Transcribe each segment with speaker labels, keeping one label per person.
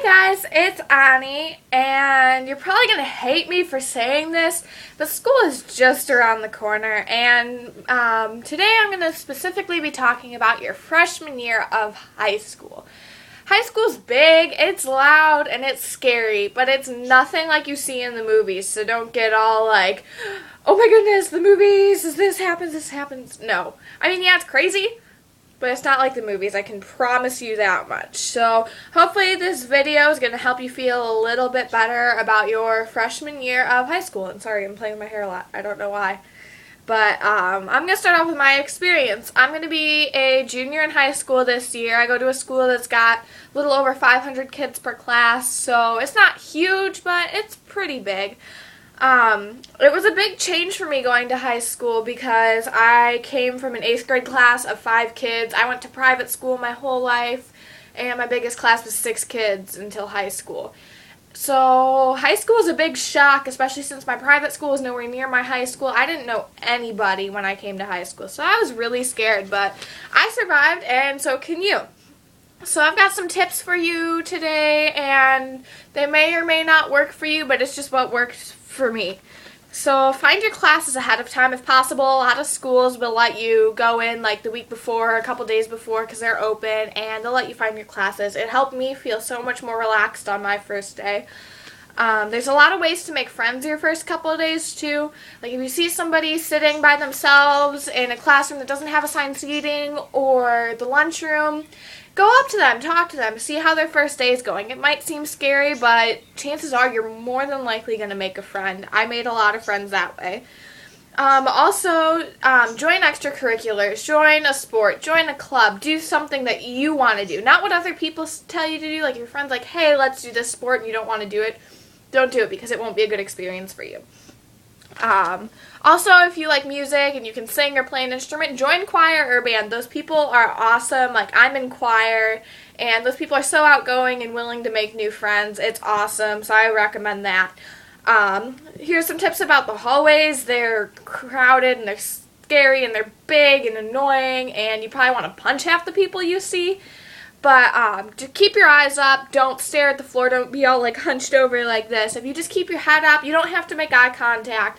Speaker 1: Hey guys, it's Annie, and you're probably going to hate me for saying this, but school is just around the corner, and today I'm going to specifically be talking about your freshman year of high school. High school's big, it's loud, and it's scary, but it's nothing like you see in the movies, so don't get all like, oh my goodness, the movies, this happens. No. I mean, yeah, it's crazy, but it's not like the movies, I can promise you that much. So hopefully this video is going to help you feel a little bit better about your freshman year of high school. And sorry, I'm playing with my hair a lot. I don't know why. But I'm going to start off with my experience. I'm going to be a junior in high school this year. I go to a school that's got a little over 500 kids per class, so it's not huge, but it's pretty big. It was a big change for me going to high school because I came from an 8th grade class of 5 kids. I went to private school my whole life, and my biggest class was 6 kids until high school. So high school was a big shock, especially since my private school was nowhere near my high school. I didn't know anybody when I came to high school, so I was really scared, but I survived, and so can you. So I've got some tips for you today, and they may or may not work for you, but it's just what works for me. So find your classes ahead of time if possible. A lot of schools will let you go in like the week before, a couple days before, because they're open, and they'll let you find your classes. It helped me feel so much more relaxed on my first day. There's a lot of ways to make friends your first couple of days too. Like if you see somebody sitting by themselves in a classroom that doesn't have assigned seating or the lunchroom, go up to them, talk to them, see how their first day is going. It might seem scary, but chances are you're more than likely going to make a friend. I made a lot of friends that way. Also, join extracurriculars, join a sport, join a club, do something that you want to do. Not what other people tell you to do, like your friend's like, hey, let's do this sport, and you don't want to do it. Don't do it because it won't be a good experience for you. Also, if you like music and you can sing or play an instrument, join choir or band. Those people are awesome. Like, I'm in choir, and those people are so outgoing and willing to make new friends. It's awesome, so I recommend that. Here's some tips about the hallways. They're crowded, and they're scary, and they're big and annoying, and you probably want to punch half the people you see. But to keep your eyes up, don't stare at the floor, don't be all like hunched over like this. If you just keep your head up, you don't have to make eye contact,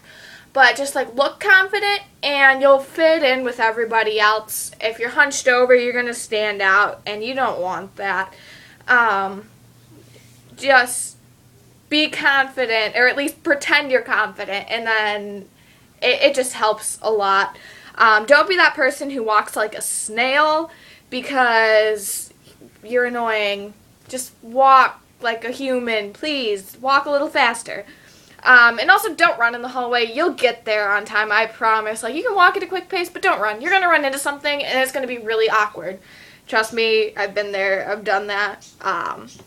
Speaker 1: but just like look confident and you'll fit in with everybody else. If you're hunched over, you're going to stand out, and you don't want that. Just be confident, or at least pretend you're confident, and then it just helps a lot. Don't be that person who walks like a snail because you're annoying. Just walk like a human, please. Walk a little faster. And also don't run in the hallway. You'll get there on time, I promise. Like, you can walk at a quick pace, but don't run. You're going to run into something, and it's going to be really awkward. Trust me, I've been there. I've done that.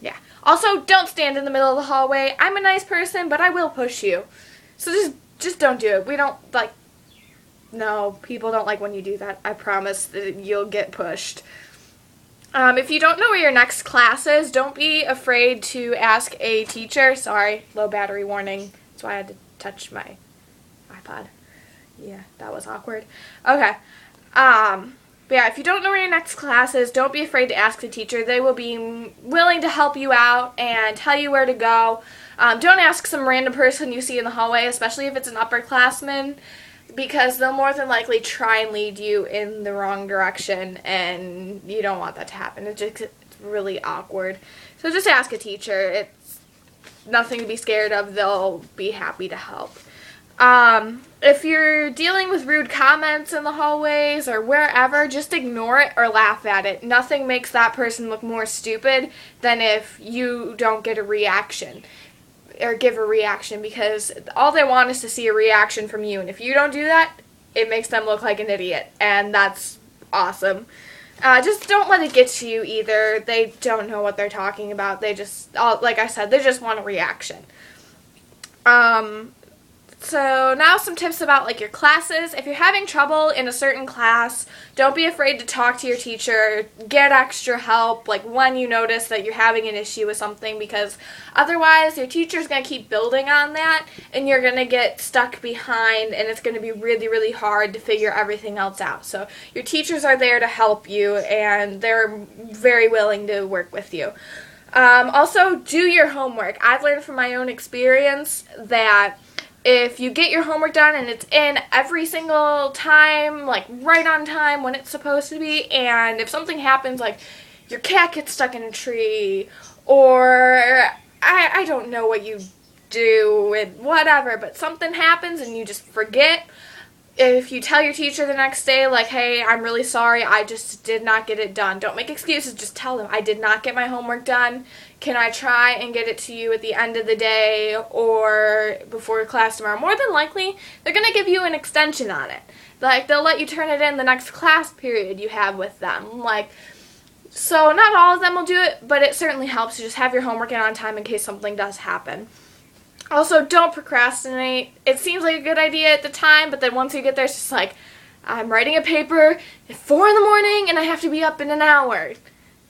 Speaker 1: Yeah. Also, don't stand in the middle of the hallway. I'm a nice person, but I will push you. So just don't do it. We don't, like, no, people don't like when you do that. I promise that you'll get pushed. If you don't know where your next class is, don't be afraid to ask a teacher. Sorry, low battery warning. That's why I had to touch my iPod. Yeah, that was awkward. Okay. But yeah, if you don't know where your next class is, don't be afraid to ask the teacher. They will be willing to help you out and tell you where to go. Don't ask some random person you see in the hallway, especially if it's an upperclassman, because they'll more than likely try and lead you in the wrong direction, and you don't want that to happen. It's really awkward. So just ask a teacher. It's nothing to be scared of. They'll be happy to help. If you're dealing with rude comments in the hallways or wherever, just ignore it or laugh at it. Nothing makes that person look more stupid than if you don't get a reaction or give a reaction, because all they want is to see a reaction from you, and if you don't do that, it makes them look like an idiot, and that's awesome. Just don't let it get to you either. They don't know what they're talking about. They just, like I said, they just want a reaction. So now some tips about like your classes. If you're having trouble in a certain class, don't be afraid to talk to your teacher. Get extra help like when you notice that you're having an issue with something, because otherwise your teacher's going to keep building on that and you're going to get stuck behind, and it's going to be really, really hard to figure everything else out. So your teachers are there to help you, and they're very willing to work with you. Also, do your homework. I've learned from my own experience that if you get your homework done and it's in every single time, like right on time when it's supposed to be, and if something happens, like your cat gets stuck in a tree, or I don't know what you do, whatever, but something happens and you just forget, if you tell your teacher the next day, like, hey, I'm really sorry, I just did not get it done. Don't make excuses, just tell them, I did not get my homework done. Can I try and get it to you at the end of the day or before class tomorrow? More than likely, they're going to give you an extension on it. Like, they'll let you turn it in the next class period you have with them. Like, so not all of them will do it, but it certainly helps to just have your homework in on time in case something does happen. Also, don't procrastinate. It seems like a good idea at the time, but then once you get there, it's just like, I'm writing a paper at 4 in the morning and I have to be up in an hour.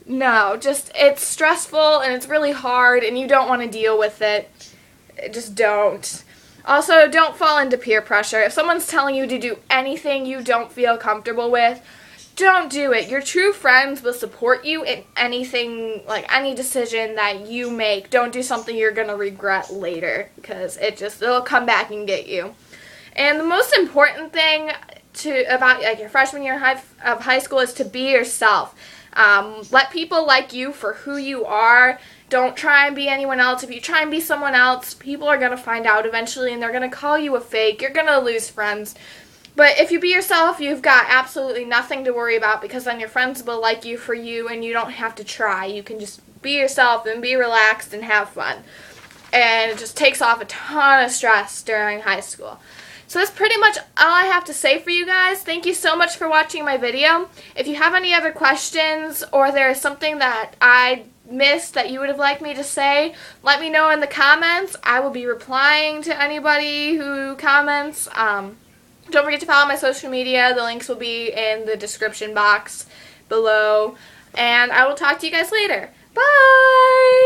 Speaker 1: No, just, it's stressful and it's really hard and you don't want to deal with it. Just don't. Also, don't fall into peer pressure. If someone's telling you to do anything you don't feel comfortable with, don't do it. Your true friends will support you in anything, like any decision that you make. Don't do something you're going to regret later, because it'll come back and get you. And the most important thing about like your freshman year of high school is to be yourself. Let people like you for who you are. Don't try and be anyone else. If you try and be someone else, people are going to find out eventually and they're going to call you a fake. You're going to lose friends. But if you be yourself, you've got absolutely nothing to worry about, because then your friends will like you for you and you don't have to try. You can just be yourself and be relaxed and have fun. And it just takes off a ton of stress during high school. So that's pretty much all I have to say for you guys. Thank you so much for watching my video. If you have any other questions or there's something that I missed that you would have liked me to say, let me know in the comments. I will be replying to anybody who comments. Don't forget to follow my social media. The links will be in the description box below. And I will talk to you guys later. Bye!